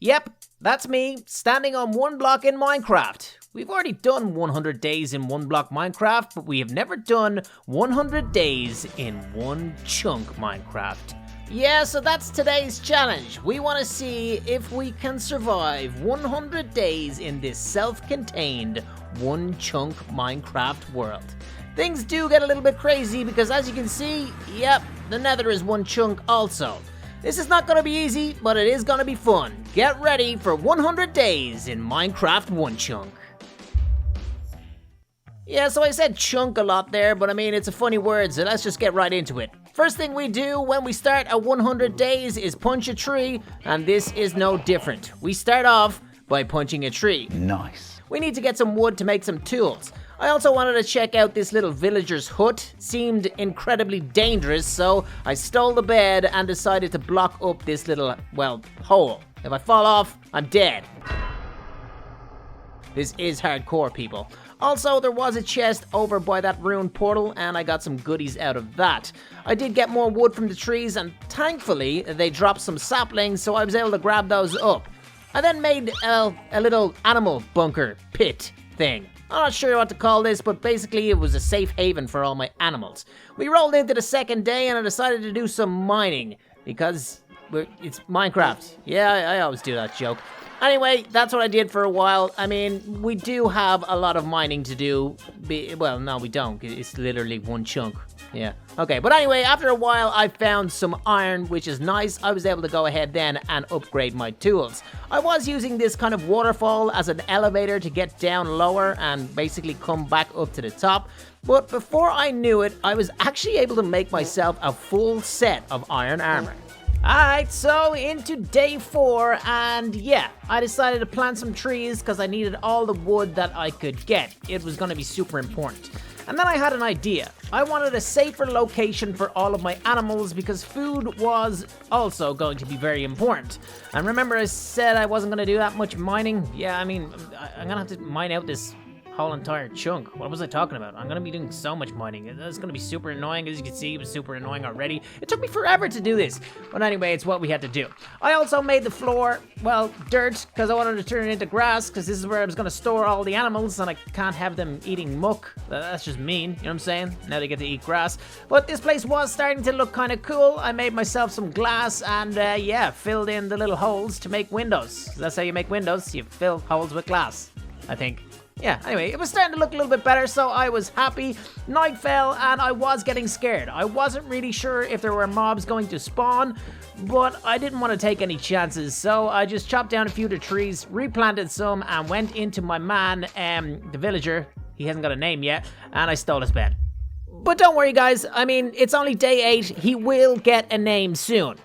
Yep, that's me, standing on one block in Minecraft. We've already done 100 days in one block Minecraft, but we have never done 100 days in one chunk Minecraft. Yeah, so that's today's challenge. We want to see if we can survive 100 days in this self-contained one chunk Minecraft world. Things do get a little bit crazy because, as you can see, yep, the Nether is one chunk also. This is not going to be easy, but it is going to be fun. Get ready for 100 days in Minecraft one chunk. Yeah, so I said chunk a lot there, but I mean, it's a funny word, so let's just get right into it. First thing we do when we start at 100 days is punch a tree, and this is no different. We start off by punching a tree. Nice. We need to get some wood to make some tools. I also wanted to check out this little villager's hut. Seemed incredibly dangerous, so I stole the bed and decided to block up this little, well, hole. If I fall off, I'm dead. This is hardcore, people. Also, there was a chest over by that ruined portal, and I got some goodies out of that. I did get more wood from the trees, and thankfully, they dropped some saplings, so I was able to grab those up. I then made a little animal bunker pit thing. I'm not sure what to call this, but basically it was a safe haven for all my animals. We rolled into the second day, and I decided to do some mining, because it's Minecraft. Yeah, I always do that joke. Anyway, that's what I did for a while. I mean, we do have a lot of mining to do. Well, no, we don't. It's literally one chunk. Yeah. Okay, but anyway, after a while, I found some iron, which is nice. I was able to go ahead then and upgrade my tools. I was using this kind of waterfall as an elevator to get down lower and basically come back up to the top. But before I knew it, I was actually able to make myself a full set of iron armor. Alright, so into day 4, and yeah, I decided to plant some trees because I needed all the wood that I could get. It was going to be super important. And then I had an idea. I wanted a safer location for all of my animals because food was also going to be very important. And remember I said I wasn't going to do that much mining? Yeah, I mean, I'm going to have to mine out this whole entire chunk. What was I talking about? I'm gonna be doing so much mining. It's gonna be super annoying. As you can see, it was super annoying already. It took me forever to do this. But anyway, it's what we had to do. I also made the floor, well, dirt, because I wanted to turn it into grass, because this is where I was gonna store all the animals, and I can't have them eating muck. That's just mean, you know what I'm saying? Now they get to eat grass. But this place was starting to look kind of cool. I made myself some glass, and yeah, filled in the little holes to make windows. That's how you make windows. You fill holes with glass, I think. Yeah, anyway, it was starting to look a little bit better, so I was happy. Night fell, and I was getting scared. I wasn't really sure if there were mobs going to spawn, but I didn't want to take any chances, so I just chopped down a few of the trees, replanted some, and went into my man, the villager. He hasn't got a name yet, and I stole his bed. But don't worry, guys. I mean, it's only day 8. He will get a name soon.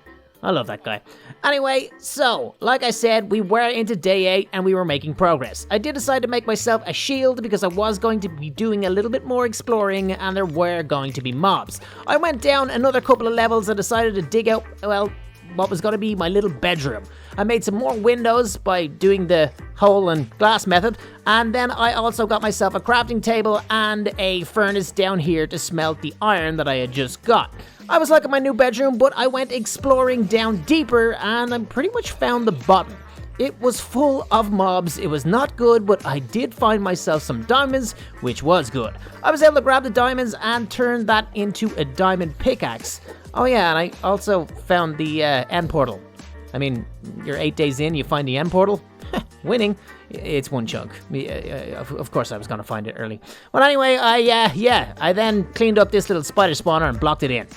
I love that guy. Anyway, so, like I said, we were into day 8 and we were making progress. I did decide to make myself a shield because I was going to be doing a little bit more exploring and there were going to be mobs. I went down another couple of levels and decided to dig out, well, what was going to be my little bedroom. I made some more windows by doing the hole and glass method, and then I also got myself a crafting table and a furnace down here to smelt the iron that I had just got. I was liking my new bedroom, but I went exploring down deeper and I pretty much found the bottom. It was full of mobs. It was not good, but I did find myself some diamonds, which was good. I was able to grab the diamonds and turn that into a diamond pickaxe. Oh yeah, and I also found the end portal. I mean, you're 8 days in, you find the end portal? Winning. It's one chunk. Of course I was going to find it early. Well, anyway, I then cleaned up this little spider spawner and blocked it in.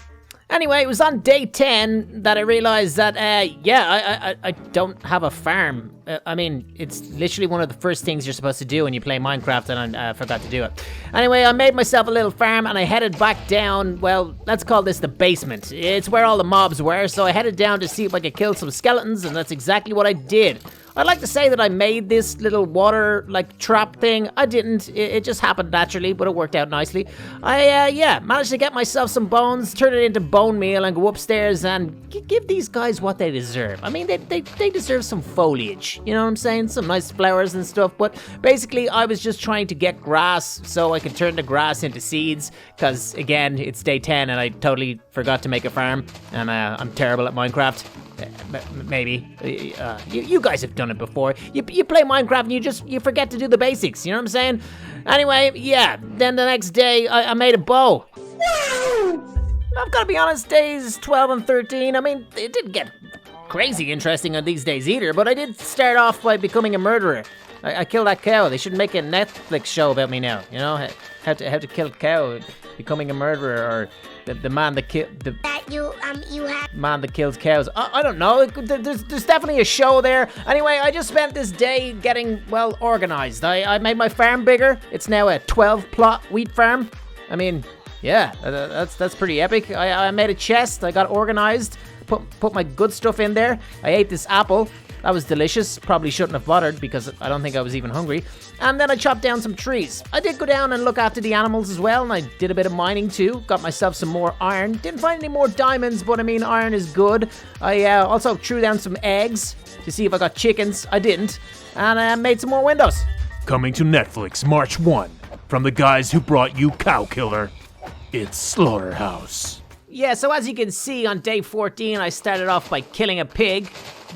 Anyway, it was on day 10 that I realized that, I don't have a farm. I mean, it's literally one of the first things you're supposed to do when you play Minecraft, and I forgot to do it. Anyway, I made myself a little farm, and I headed back down, well, let's call this the basement. It's where all the mobs were, so I headed down to see if I could kill some skeletons, and that's exactly what I did. I'd like to say that I made this little water, like, trap thing. I didn't. It just happened naturally, but it worked out nicely. I managed to get myself some bones, turn it into bone meal, and go upstairs and give these guys what they deserve. I mean, they deserve some foliage, you know what I'm saying? Some nice flowers and stuff, but basically, I was just trying to get grass so I could turn the grass into seeds, because, again, it's day 10 and I totally forgot to make a farm, and I'm terrible at Minecraft. Maybe. You guys have done it before. You play Minecraft and you forget to do the basics, you know what I'm saying? Anyway, yeah, then the next day I made a bow. I've got to be honest, days 12 and 13, I mean, it didn't get crazy interesting on these days either, but I did start off by becoming a murderer. I killed that cow. They should make a Netflix show about me now, you know? How to kill a cow, becoming a murderer, or the man that killed man that kills cows. I don't know. There's definitely a show there. Anyway, I just spent this day getting well organized. I made my farm bigger. It's now a 12-plot wheat farm. I mean, yeah, that's pretty epic. I made a chest. I got organized. Put my good stuff in there. I ate this apple. That was delicious. Probably shouldn't have bothered because I don't think I was even hungry. And then I chopped down some trees. I did go down and look after the animals as well, and I did a bit of mining too. Got myself some more iron. Didn't find any more diamonds, but I mean, iron is good. I also threw down some eggs to see if I got chickens. I didn't. And I made some more windows. Coming to Netflix March 1 from the guys who brought you Cow Killer. It's Slaughterhouse. Yeah, so as you can see, on day 14, I started off by killing a pig.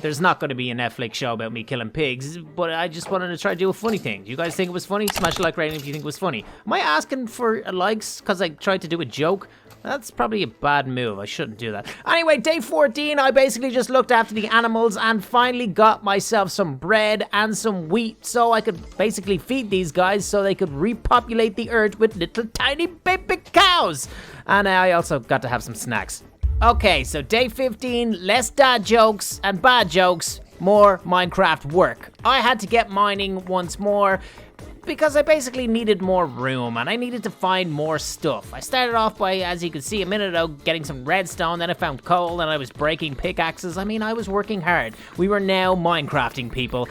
There's not going to be a Netflix show about me killing pigs, but I just wanted to try to do a funny thing. Do you guys think it was funny? Smash a like rating if you think it was funny. Am I asking for likes because I tried to do a joke? That's probably a bad move. I shouldn't do that. Anyway, day 14, I basically just looked after the animals and finally got myself some bread and some wheat so I could basically feed these guys so they could repopulate the earth with little tiny baby cows. And I also got to have some snacks. Okay, so day 15, less dad jokes and bad jokes, more Minecraft work. I had to get mining once more because I basically needed more room and I needed to find more stuff. I started off by, as you can see a minute ago, getting some redstone, then I found coal and I was breaking pickaxes. I mean, I was working hard. We were now Minecrafting, people.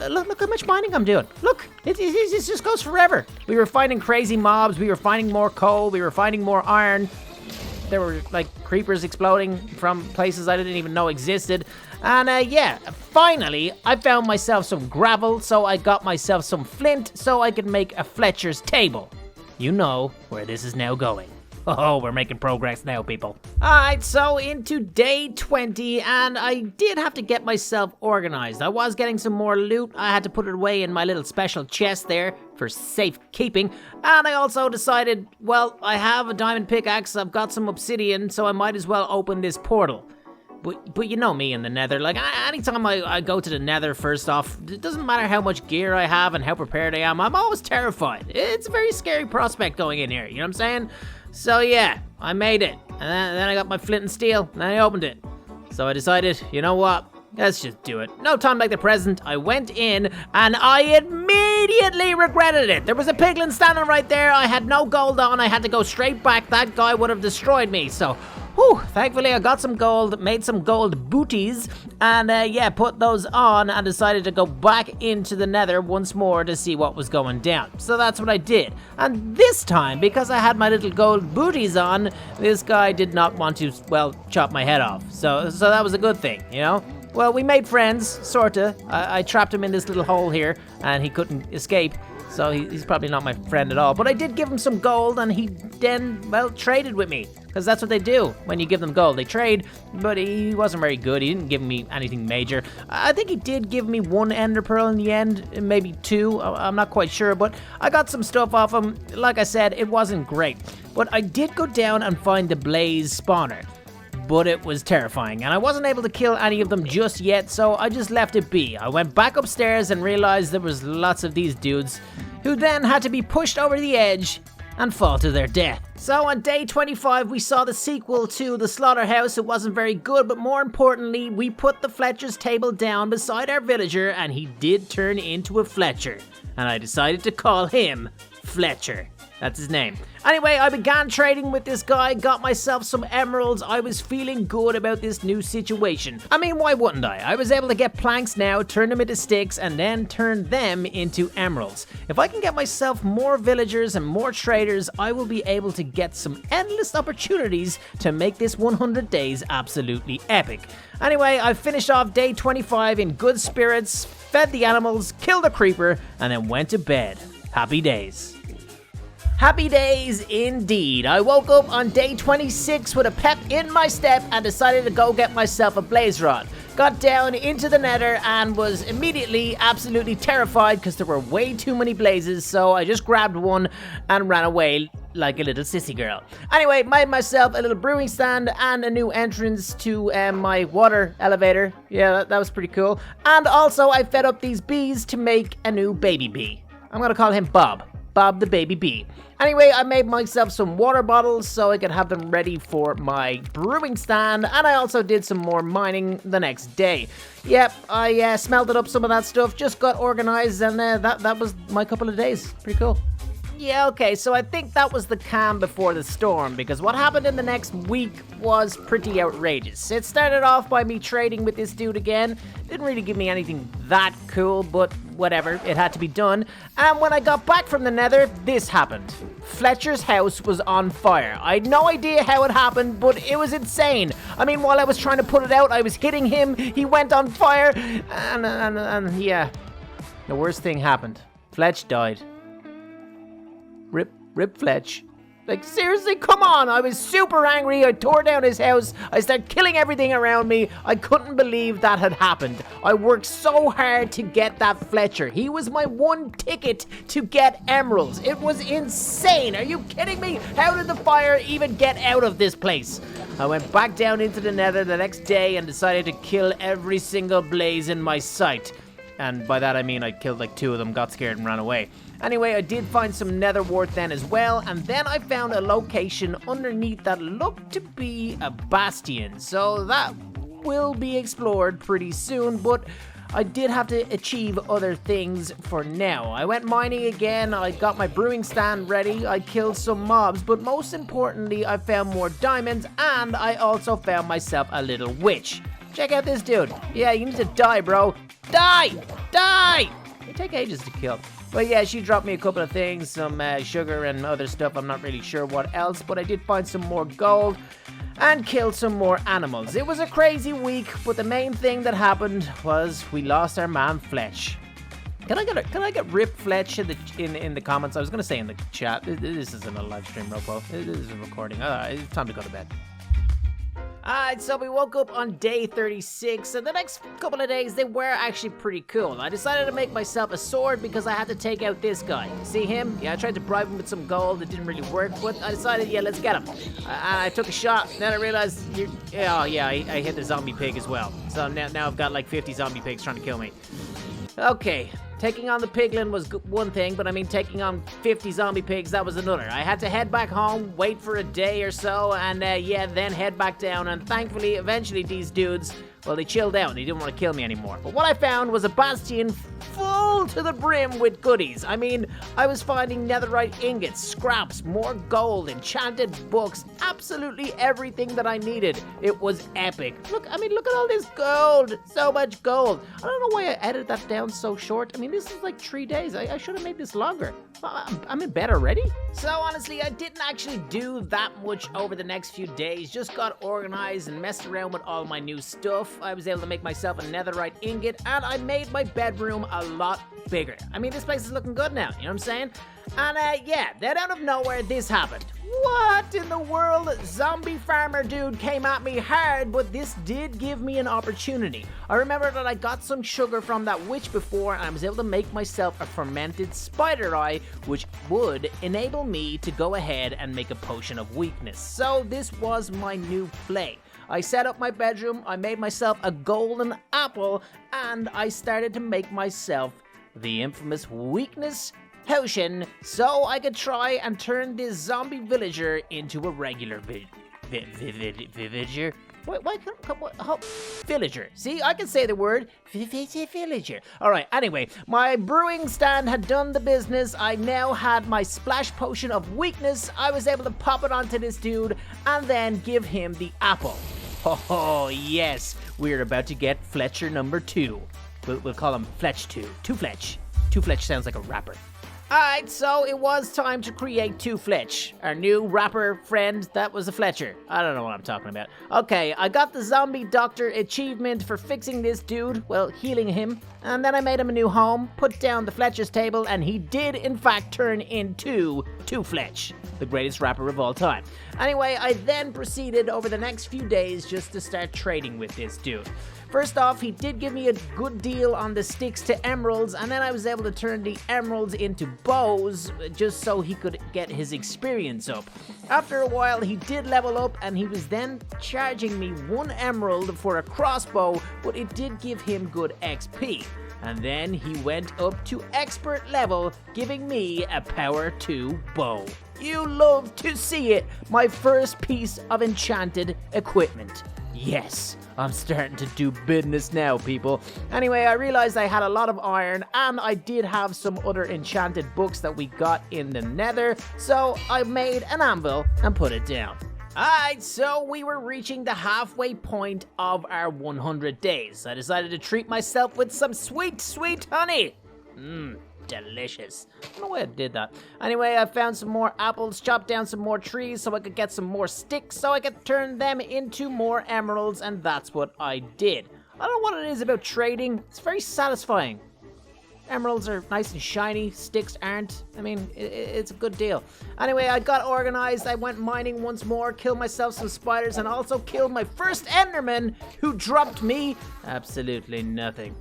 Look how much mining I'm doing. Look, it just goes forever. We were finding crazy mobs, we were finding more coal, we were finding more iron. There were like creepers exploding from places I didn't even know existed. And yeah, finally I found myself some gravel, so I got myself some flint so I could make a Fletcher's table. You know where this is now going. Oh, we're making progress now, people. Alright, so into day 20, and I did have to get myself organized. I was getting some more loot. I had to put it away in my little special chest there for safekeeping. And I also decided, well, I have a diamond pickaxe, I've got some obsidian, so I might as well open this portal. But you know me in the Nether, like anytime I go to the Nether, first off, it doesn't matter how much gear I have and how prepared I am, I'm always terrified. It's a very scary prospect going in here, you know what I'm saying? So yeah, I made it, and then I got my flint and steel, and I opened it. So I decided, you know what, let's just do it. No time like the present. I went in, and I immediately regretted it. There was a piglin standing right there, I had no gold on, I had to go straight back, that guy would have destroyed me, so... Whew, thankfully I got some gold, made some gold booties, and yeah, put those on and decided to go back into the Nether once more to see what was going down. So that's what I did. And this time, because I had my little gold booties on, this guy did not want to, well, chop my head off. So that was a good thing, you know? Well, we made friends, sorta. I trapped him in this little hole here, and he couldn't escape. So he's probably not my friend at all. But I did give him some gold, and he then, well, traded with me. Because that's what they do when you give them gold. They trade, but he wasn't very good. He didn't give me anything major. I think he did give me one ender pearl in the end, maybe two. I'm not quite sure, but I got some stuff off him. Like I said, it wasn't great. But I did go down and find the blaze spawner. But it was terrifying, and I wasn't able to kill any of them just yet, so I just left it be. I went back upstairs and realized there was lots of these dudes who then had to be pushed over the edge and fall to their death. So on day 25, we saw the sequel to The Slaughterhouse. It wasn't very good, but more importantly, we put the Fletcher's table down beside our villager, and he did turn into a Fletcher. And I decided to call him Fletcher. That's his name. Anyway, I began trading with this guy, got myself some emeralds. I was feeling good about this new situation. I mean, why wouldn't I? I was able to get planks now, turn them into sticks, and then turn them into emeralds. If I can get myself more villagers and more traders, I will be able to get some endless opportunities to make this 100 days absolutely epic. Anyway, I finished off day 25 in good spirits, fed the animals, killed a creeper, and then went to bed. Happy days. Happy days indeed. I woke up on day 26 with a pep in my step and decided to go get myself a blaze rod. Got down into the nether and was immediately absolutely terrified because there were way too many blazes, so I just grabbed one and ran away like a little sissy girl. Anyway, made myself a little brewing stand and a new entrance to my water elevator. Yeah, that was pretty cool. And also I fed up these bees to make a new baby bee. I'm gonna call him Bob. Bob the baby bee. Anyway, I made myself some water bottles so I could have them ready for my brewing stand, and I also did some more mining the next day. Yep, I smelted up some of that stuff, just got organized, and that was my couple of days. Pretty cool. Yeah, okay, so I think that was the calm before the storm, because what happened in the next week was pretty outrageous. It started off by me trading with this dude again. Didn't really give me anything that cool, but whatever, it had to be done. And when I got back from the nether, this happened. Fletcher's house was on fire. I had no idea how it happened, but it was insane. I mean, while I was trying to put it out, I was hitting him, he went on fire, and yeah. The worst thing happened. Fletch died. Rip Fletch. Like, seriously, come on. I was super angry. I tore down his house. I started killing everything around me. I couldn't believe that had happened. I worked so hard to get that Fletcher. He was my one ticket to get emeralds. It was insane. Are you kidding me? How did the fire even get out of this place? I went back down into the nether the next day and decided to kill every single blaze in my sight. And by that I mean I killed like 2 of them, got scared and ran away. Anyway, I did find some nether wart then as well, and then I found a location underneath that looked to be a bastion. So that will be explored pretty soon, but I did have to achieve other things for now. I went mining again, I got my brewing stand ready, I killed some mobs, but most importantly, I found more diamonds, and I also found myself a little witch. Check out this dude. Yeah, you need to die, bro. Die! Die! They take ages to kill. But yeah, she dropped me a couple of things, some sugar and other stuff. I'm not really sure what else, but I did find some more gold and killed some more animals. It was a crazy week, but the main thing that happened was we lost our man Fletch. Can I get Rip Fletch in the comments? I was gonna say in the chat. This isn't a live stream, RoPo. This is a recording. It's time to go to bed. Alright, so we woke up on day 36, and the next couple of days, they were actually pretty cool. I decided to make myself a sword because I had to take out this guy. See him? Yeah, I tried to bribe him with some gold. It didn't really work, but I decided, yeah, let's get him. And I took a shot, then I realized, I hit the zombie pig as well. So now I've got like 50 zombie pigs trying to kill me. Okay. Taking on the piglin was one thing, but I mean taking on 50 zombie pigs, that was another. I had to head back home, wait for a day or so, and then head back down, and thankfully, eventually these dudes, well, they chilled out and they didn't want to kill me anymore. But what I found was a bastion full to the brim with goodies. I mean, I was finding netherite ingots, scraps, more gold, enchanted books, absolutely everything that I needed. It was epic. Look at all this gold. So much gold. I don't know why I edited that down so short. I mean, this is like 3 days. I should have made this longer. I'm in bed already? So honestly, I didn't actually do that much over the next few days. Just got organized and messed around with all my new stuff. I was able to make myself a netherite ingot, and I made my bedroom a lot bigger. I mean, this place is looking good now, you know what I'm saying? And then out of nowhere, this happened. What in the world? Zombie farmer dude came at me hard, but this did give me an opportunity. I remember that I got some sugar from that witch before, and I was able to make myself a fermented spider eye, which would enable me to go ahead and make a potion of weakness. So this was my new play. I set up my bedroom, I made myself a golden apple, and I started to make myself the infamous weakness potion so I could try and turn this zombie villager into a regular villager. Why can't villager? See, I can say the word villager. All right. Anyway, my brewing stand had done the business. I now had my splash potion of weakness. I was able to pop it onto this dude and then give him the apple. Oh yes, we're about to get Fletcher number 2. We'll call him Fletch 2. Two Fletch. Two Fletch sounds like a rapper. Alright, so it was time to create Two Fletch. Our new rapper friend, that was a Fletcher. I don't know what I'm talking about. Okay, I got the zombie doctor achievement for fixing this dude, well, healing him. And then I made him a new home, put down the Fletcher's table, and he did in fact turn into Two Fletch, the greatest rapper of all time. Anyway, I then proceeded over the next few days just to start trading with this dude. First off, he did give me a good deal on the sticks to emeralds, and then I was able to turn the emeralds into bows just so he could get his experience up. After a while, he did level up, and he was then charging me 1 emerald for a crossbow, but it did give him good XP. And then he went up to expert level, giving me a power 2 bow. You love to see it, my first piece of enchanted equipment. Yes, I'm starting to do business now, people. Anyway, I realized I had a lot of iron, and I did have some other enchanted books that we got in the Nether, so I made an anvil and put it down. Alright, so we were reaching the halfway point of our 100 days. I decided to treat myself with some sweet, sweet honey. Delicious. I don't know why I did that. Anyway, I found some more apples, chopped down some more trees so I could get some more sticks so I could turn them into more emeralds, and that's what I did. I don't know what it is about trading. It's very satisfying. Emeralds are nice and shiny, sticks aren't. I mean, it's a good deal. Anyway, I got organized, I went mining once more, killed myself some spiders, and also killed my first enderman, who dropped me absolutely nothing.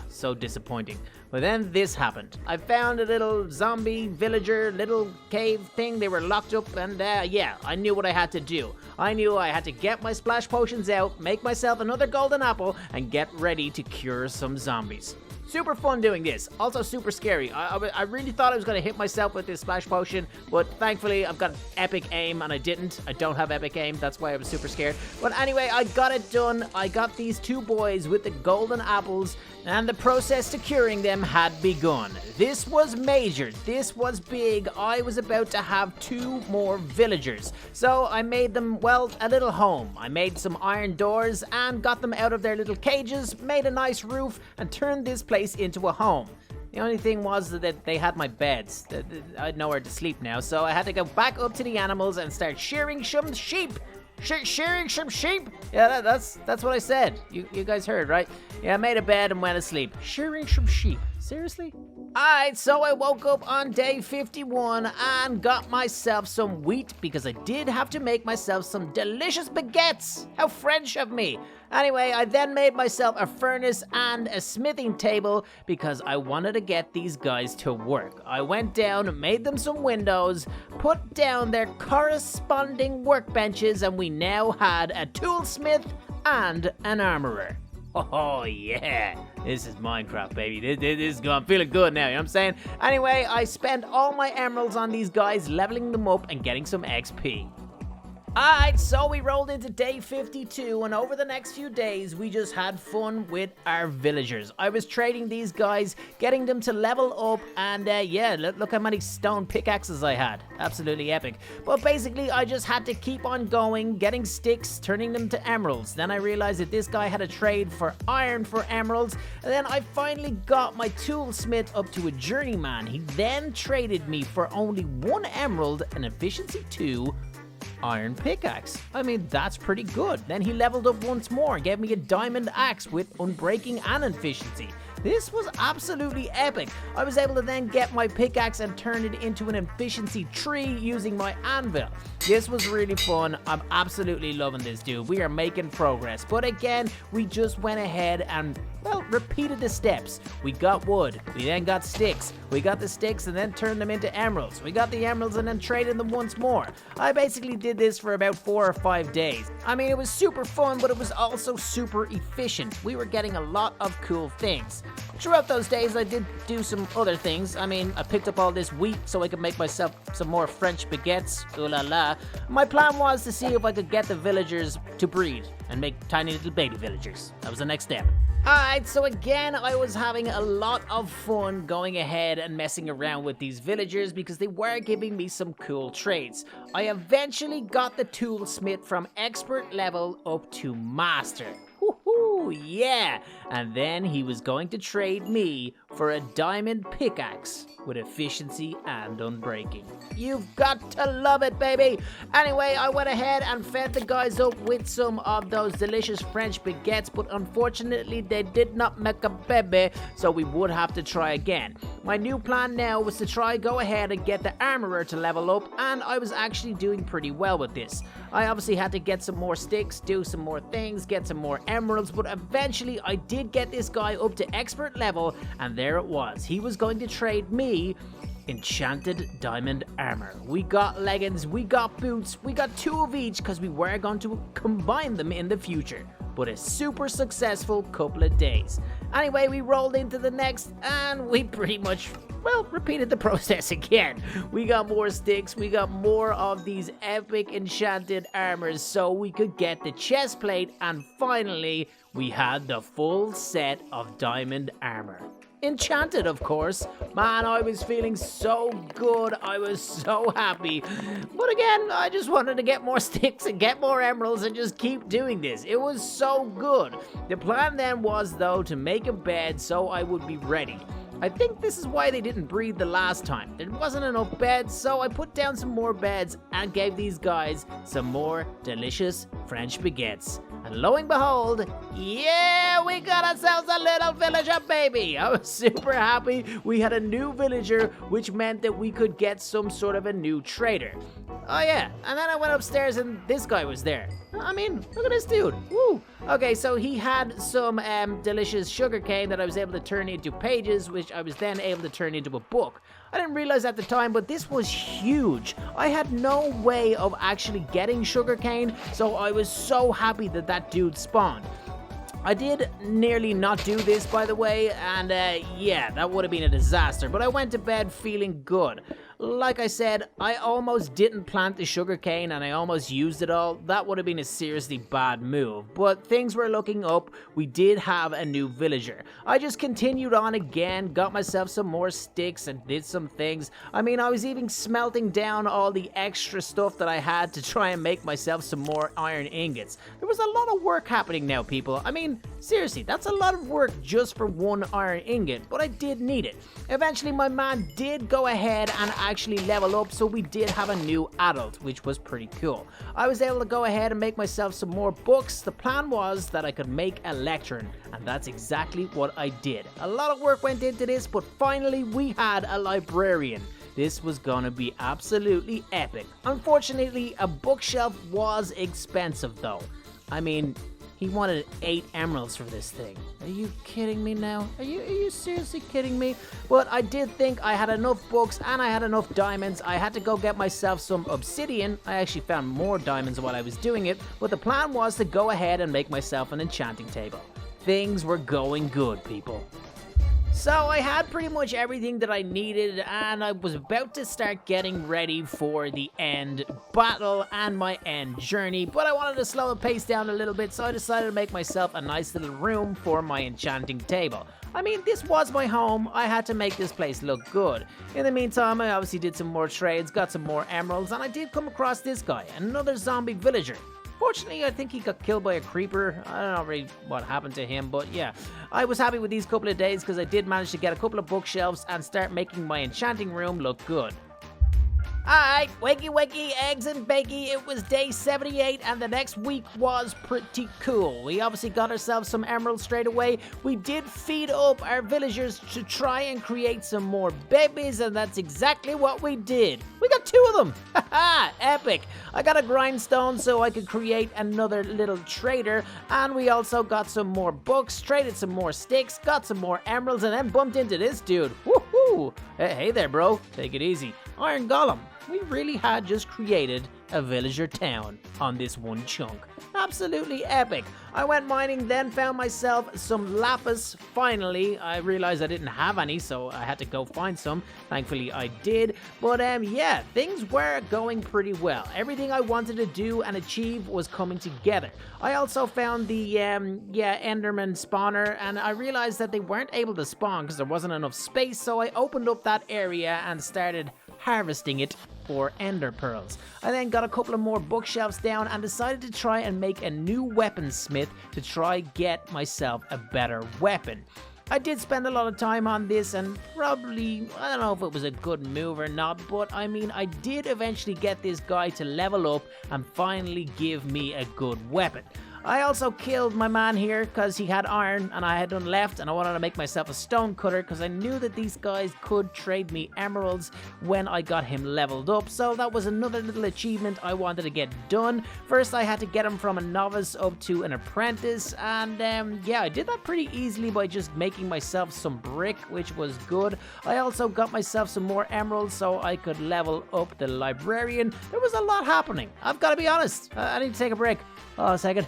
So disappointing. But then this happened. I found a little zombie villager, little cave thing. They were locked up, and yeah, I knew what I had to do. I knew I had to get my splash potions out, make myself another golden apple, and get ready to cure some zombies. Super fun doing this. Also super scary. I really thought I was going to hit myself with this splash potion, but thankfully I've got epic aim and I didn't. I don't have epic aim. That's why I was super scared. But anyway, I got it done. I got these 2 boys with the golden apples, and the process to curing them had begun. This was major. This was big. I was about to have 2 more villagers. So I made them, well, a little home. I made some iron doors and got them out of their little cages, made a nice roof, and turned this place into a home. The only thing was that they had my beds. I had nowhere to sleep now, so I had to go back up to the animals and start shearing some sheep. Shearing some sheep? Yeah, that's what I said. You guys heard, right? Yeah, I made a bed and went to sleep. Shearing some sheep. Seriously? Alright, so I woke up on day 51 and got myself some wheat because I did have to make myself some delicious baguettes. How French of me. Anyway, I then made myself a furnace and a smithing table because I wanted to get these guys to work. I went down, made them some windows, put down their corresponding workbenches, and we now had a toolsmith and an armorer. Oh yeah, this is Minecraft, baby. This is good. I'm feeling good now, you know what I'm saying? Anyway, I spent all my emeralds on these guys, leveling them up and getting some XP. Alright, so we rolled into day 52, and over the next few days, we just had fun with our villagers. I was trading these guys, getting them to level up, and yeah, look how many stone pickaxes I had. Absolutely epic. But basically, I just had to keep on going, getting sticks, turning them to emeralds. Then I realized that this guy had a trade for iron for emeralds, and then I finally got my toolsmith up to a journeyman. He then traded me for only 1 emerald, an efficiency 2, iron pickaxe. I mean, that's pretty good. Then he leveled up once more, gave me a diamond axe with unbreaking and efficiency. This was absolutely epic. I was able to then get my pickaxe and turn it into an efficiency 3 using my anvil. This was really fun. I'm absolutely loving this, dude. We are making progress. But again, we just went ahead and, well, repeated the steps. We got wood. We then got sticks. We got the sticks and then turned them into emeralds. We got the emeralds and then traded them once more. I basically did this for about 4 or 5 days. I mean, it was super fun, but it was also super efficient. We were getting a lot of cool things. Throughout those days, I did do some other things. I mean, I picked up all this wheat so I could make myself some more French baguettes. Ooh la la. My plan was to see if I could get the villagers to breed and make tiny little baby villagers. That was the next step. Alright, so again, I was having a lot of fun going ahead and messing around with these villagers because they were giving me some cool trades. I eventually got the toolsmith from expert level up to master. Woohoo, yeah! And then he was going to trade me for a diamond pickaxe with efficiency and unbreaking. You've got to love it, baby! Anyway, I went ahead and fed the guys up with some of those delicious French baguettes, but unfortunately they did not make a baby, so we would have to try again. My new plan now was to go ahead and get the armorer to level up, and I was actually doing pretty well with this. I obviously had to get some more sticks, do some more things, get some more emeralds, but eventually I did get this guy up to expert level, and there it was. He was going to trade me enchanted diamond armor. We got leggings, we got boots, we got 2 of each because we were going to combine them in the future. But a super successful couple of days. Anyway, we rolled into the next and we pretty much, well, repeated the process again. We got more sticks, we got more of these epic enchanted armors so we could get the chest plate, and finally we had the full set of diamond armor. Enchanted, of course. Man, I was feeling so good. I was so happy. But again, I just wanted to get more sticks and get more emeralds and just keep doing this. It was so good. The plan then was, though, to make a bed so I would be ready. I think this is why they didn't breed the last time. There wasn't enough beds, so I put down some more beds and gave these guys some more delicious French baguettes. And lo and behold, yeah, we got ourselves a little villager baby. I was super happy. We had a new villager, which meant that we could get some sort of a new trader. Oh yeah, and then I went upstairs and this guy was there. I mean, look at this dude. Woo. Okay, so he had some delicious sugarcane that I was able to turn into pages, which I was then able to turn into a book. I didn't realize at the time, but this was huge. I had no way of actually getting sugarcane, so I was so happy that that dude spawned. I did nearly not do this, by the way, and yeah, that would have been a disaster, but I went to bed feeling good. Like I said, I almost didn't plant the sugarcane and I almost used it all. That would have been a seriously bad move, but things were looking up. We did have a new villager. I just continued on again, got myself some more sticks and did some things. I mean, I was even smelting down all the extra stuff that I had to try and make myself some more iron ingots. There was a lot of work happening now, people. I mean, seriously, that's a lot of work just for one iron ingot, but I did need it. Eventually, my man did go ahead and actually level up, so we did have a new adult, which was pretty cool. I was able to go ahead and make myself some more books. The plan was that I could make a lectern, and that's exactly what I did. A lot of work went into this, but finally we had a librarian. This was gonna be absolutely epic. Unfortunately, a bookshelf was expensive though. I mean, he wanted 8 emeralds for this thing. Are you kidding me now? Are you seriously kidding me? But I did think I had enough books and I had enough diamonds. I had to go get myself some obsidian. I actually found more diamonds while I was doing it, but the plan was to go ahead and make myself an enchanting table. Things were going good, people. So I had pretty much everything that I needed, and I was about to start getting ready for the end battle and my end journey, but I wanted to slow the pace down a little bit, so I decided to make myself a nice little room for my enchanting table. I mean, this was my home. I had to make this place look good. In the meantime, I obviously did some more trades, got some more emeralds, and I did come across this guy, another zombie villager. Fortunately, I think he got killed by a creeper. I don't know really what happened to him, but yeah. I was happy with these couple of days because I did manage to get a couple of bookshelves and start making my enchanting room look good. Alright, wakey, eggs and bakey, it was day 78 and the next week was pretty cool. We obviously got ourselves some emeralds straight away. We did feed up our villagers to try and create some more babies, and that's exactly what we did. We got 2 of them! Haha, epic! I got a grindstone so I could create another little trader, and we also got some more books, traded some more sticks, got some more emeralds, and then bumped into this dude. Woohoo! Hey there, bro. Take it easy. Iron Golem. We really had just created a villager town on this one chunk. absolutely epic. I went mining, then found myself some lapis. Finally, I realized I didn't have any, so I had to go find some. Thankfully, I did. But yeah, things were going pretty well. Everything I wanted to do and achieve was coming together. I also found the Enderman spawner, and I realized that they weren't able to spawn because there wasn't enough space, so I opened up that area and started harvesting it for ender pearls. I then got a couple of more bookshelves down and decided to try and make a new weaponsmith to try get myself a better weapon. I did spend a lot of time on this, and probably, I don't know if it was a good move or not, but I mean, I did eventually get this guy to level up and finally give me a good weapon. I also killed my man here because he had iron and I had none left, and I wanted to make myself a stone cutter because I knew that these guys could trade me emeralds when I got him leveled up, so that was another little achievement I wanted to get done. First I had to get him from a novice up to an apprentice, and yeah, I did that pretty easily by just making myself some brick, which was good. I also got myself some more emeralds so I could level up the librarian. There was a lot happening, I've got to be honest. I need to take a break. Oh, a second.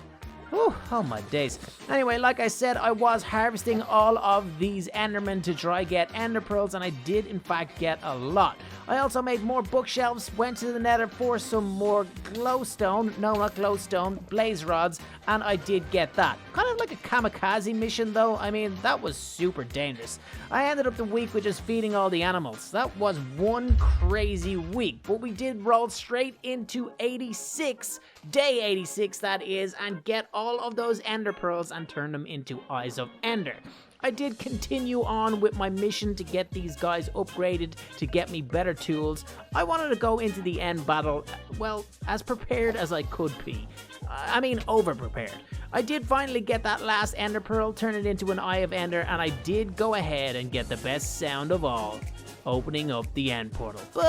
Whew, oh my days. Anyway, like I said, I was harvesting all of these endermen to try get ender pearls, and I did in fact get a lot. I also made more bookshelves, went to the nether for some more glowstone, no not glowstone, blaze rods, and I did get that. Kind of like a kamikaze mission though, I mean that was super dangerous. I ended up the week with just feeding all the animals. That was one crazy week, but we did roll straight into 86, day 86 that is, and get all of those ender pearls and turn them into eyes of ender. I did continue on with my mission to get these guys upgraded to get me better tools. I wanted to go into the end battle, well, as prepared as I could be. I mean, over-prepared. I did finally get that last ender pearl, turn it into an eye of ender, and I did go ahead and get the best sound of all, opening up the end portal. But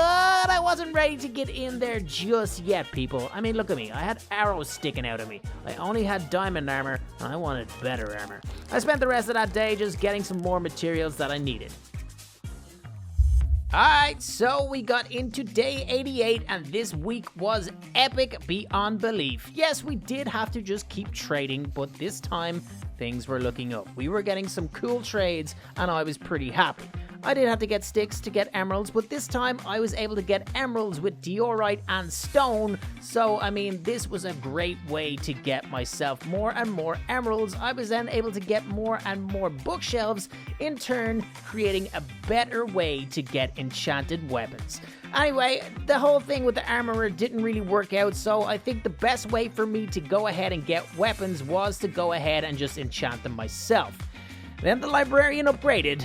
I wasn't ready to get in there just yet, people. I mean, look at me. I had arrows sticking out of me. I only had diamond armor, and I wanted better armor. I spent the rest of that day just getting some more materials that I needed. Alright, so we got into day 88, and this week was epic beyond belief. Yes, we did have to just keep trading, but this time things were looking up. We were getting some cool trades, and I was pretty happy. I did have to get sticks to get emeralds, but this time I was able to get emeralds with diorite and stone, so I mean this was a great way to get myself more and more emeralds. I was then able to get more and more bookshelves, in turn creating a better way to get enchanted weapons. Anyway, the whole thing with the armorer didn't really work out, so I think the best way for me to go ahead and get weapons was to go ahead and just enchant them myself. Then the librarian upgraded,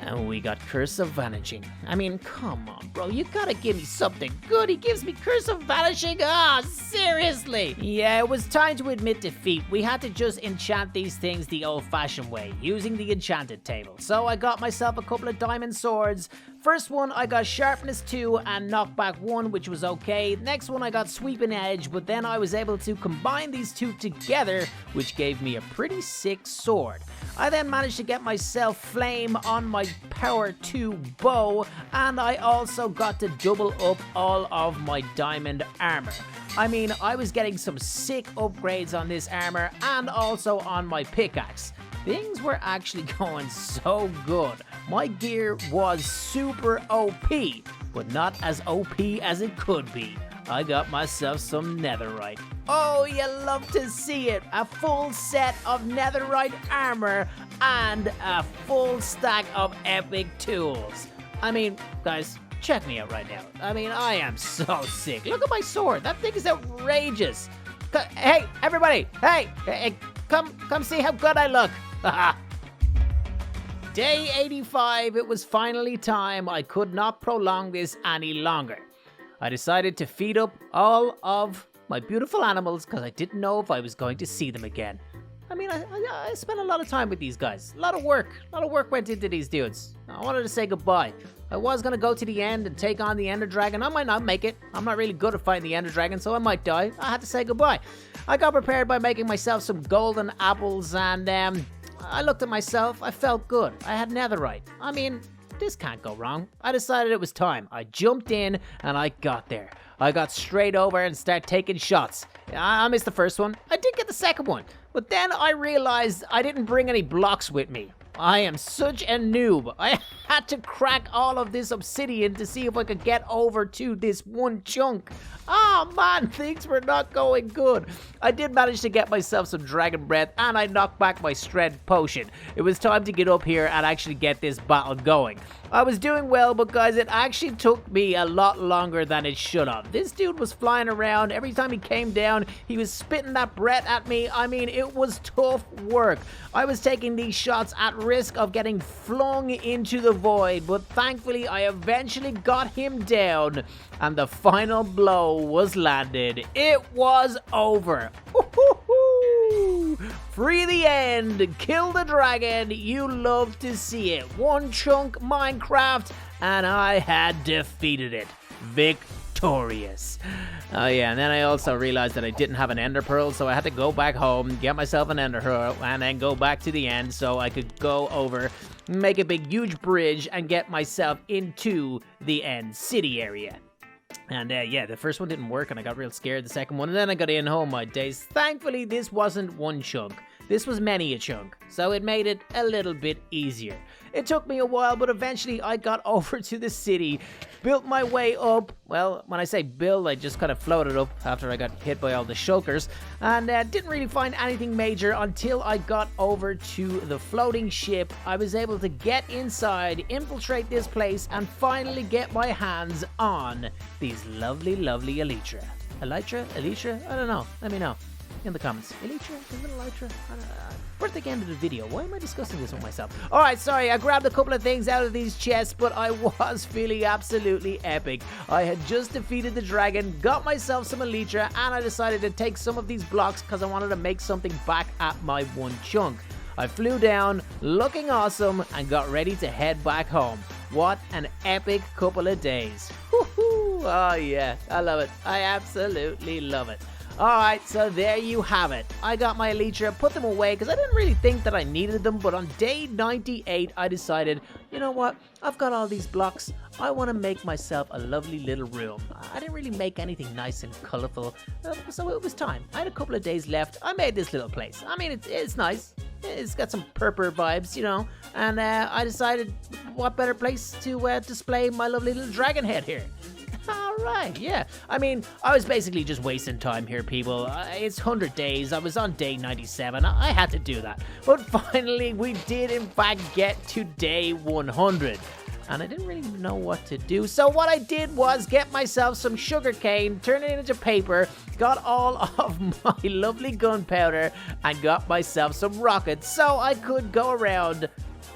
and we got Curse of Vanishing. I mean, come on, bro. You gotta give me something good. He gives me Curse of Vanishing? Ah, seriously? Yeah, it was time to admit defeat. We had to just enchant these things the old-fashioned way, using the enchanted table. So I got myself a couple of diamond swords. First one, I got Sharpness 2 and Knockback 1, which was okay. Next one, I got Sweeping Edge, but then I was able to combine these two together, which gave me a pretty sick sword. I then managed to get myself Flame on my Power 2 bow, and I also got to double up all of my diamond armor. I mean, I was getting some sick upgrades on this armor and also on my pickaxe. Things were actually going so good. My gear was super OP, but not as OP as it could be. I got myself some netherite. Oh, you love to see it. A full set of netherite armor and a full stack of epic tools. I mean, guys, check me out right now. I mean, I am so sick. Look at my sword. That thing is outrageous. Hey, everybody. Hey, come see how good I look. Day 85, it was finally time. I could not prolong this any longer. I decided to feed up all of my beautiful animals because I didn't know if I was going to see them again. I mean, I spent a lot of time with these guys. A lot of work went into these dudes. I wanted to say goodbye. I was going to go to the end and take on the Ender Dragon. I might not make it. I'm not really good at fighting the Ender Dragon, so I might die. I had to say goodbye. I got prepared by making myself some golden apples, and I looked at myself. I felt good. I had netherite. I mean, this can't go wrong. I decided it was time. I jumped in and I got there. I got straight over and started taking shots. I missed the first one. I did get the second one. But then I realized I didn't bring any blocks with me. I am such a noob. I had to crack all of this obsidian to see if I could get over to this one chunk. Oh man, things were not going good. I did manage to get myself some dragon breath and I knocked back my strength potion. It was time to get up here and actually get this battle going. I was doing well, but guys, it actually took me a lot longer than it should have. This dude was flying around. Every time he came down, he was spitting that breath at me. I mean, it was tough work. I was taking these shots at risk of getting flung into the void, but thankfully, I eventually got him down, and the final blow was landed. It was over. Free the end, kill the dragon, you love to see it. One chunk Minecraft, and I had defeated it. Victorious. Oh yeah, and then I also realized that I didn't have an ender pearl, so I had to go back home, get myself an ender pearl, and then go back to the end so I could go over, make a big huge bridge, and get myself into the end city area. And yeah, the first one didn't work and I got real scared the second one, and then I got in home my days. Thankfully, this wasn't one chunk. This was many a chunk, so it made it a little bit easier. It took me a while, but eventually I got over to the city, built my way up. Well, when I say build, I just kind of floated up after I got hit by all the shulkers, and didn't really find anything major until I got over to the floating ship. I was able to get inside, infiltrate this place, and finally get my hands on these lovely, lovely elytra. Elytra? I don't know. Let me know in the comments. Elytra? Is it elytra? We're at the end of the video. Why am I discussing this with myself? Alright, sorry, I grabbed a couple of things out of these chests, but I was feeling absolutely epic. I had just defeated the dragon, got myself some elytra, and I decided to take some of these blocks because I wanted to make something back at my one chunk. I flew down, looking awesome, and got ready to head back home. What an epic couple of days. Woohoo! Oh yeah, I love it. I absolutely love it. Alright, so there you have it. I got my elytra, put them away because I didn't really think that I needed them, but on day 98 I decided, you know what, I've got all these blocks, I want to make myself a lovely little room. I didn't really make anything nice and colorful, so it was time. I had a couple of days left, I made this little place. I mean, it's nice. It's got some purple vibes, you know, and I decided what better place to display my lovely little dragon head here. Alright, yeah. I mean, I was basically just wasting time here, people. It's 100 days. I was on day 97. I had to do that. But finally, we did, in fact, get to day 100. And I didn't really know what to do. So what I did was get myself some sugar cane, turn it into paper, got all of my lovely gunpowder, and got myself some rockets so I could go around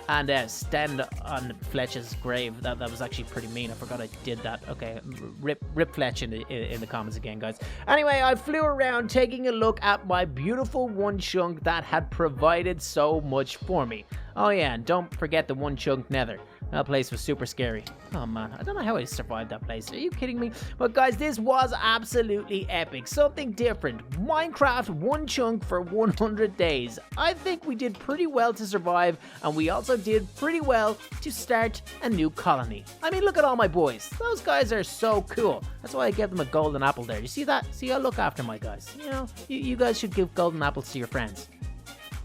and stand on Fletch's grave. That was actually pretty mean. I forgot I did that. Okay, rip Fletch in the comments again, guys. Anyway, I flew around taking a look at my beautiful one chunk that had provided so much for me. Oh yeah, and don't forget the one chunk Nether. That place was super scary. Oh man, I don't know how I survived that place. Are you kidding me? But guys, this was absolutely epic. Something different. Minecraft one chunk for 100 days. I think we did pretty well to survive, and we also did pretty well to start a new colony. I mean, look at all my boys. Those guys are so cool. That's why I gave them a golden apple there. You see that? See, I look after my guys. You know, you guys should give golden apples to your friends.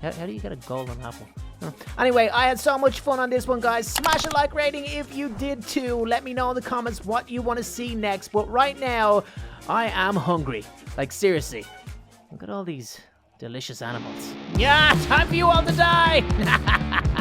How do you get a golden apple? Anyway, I had so much fun on this one, guys. Smash a like rating if you did too. Let me know in the comments what you want to see next. But right now, I am hungry. Like, seriously. Look at all these delicious animals. Yeah, time for you all to die!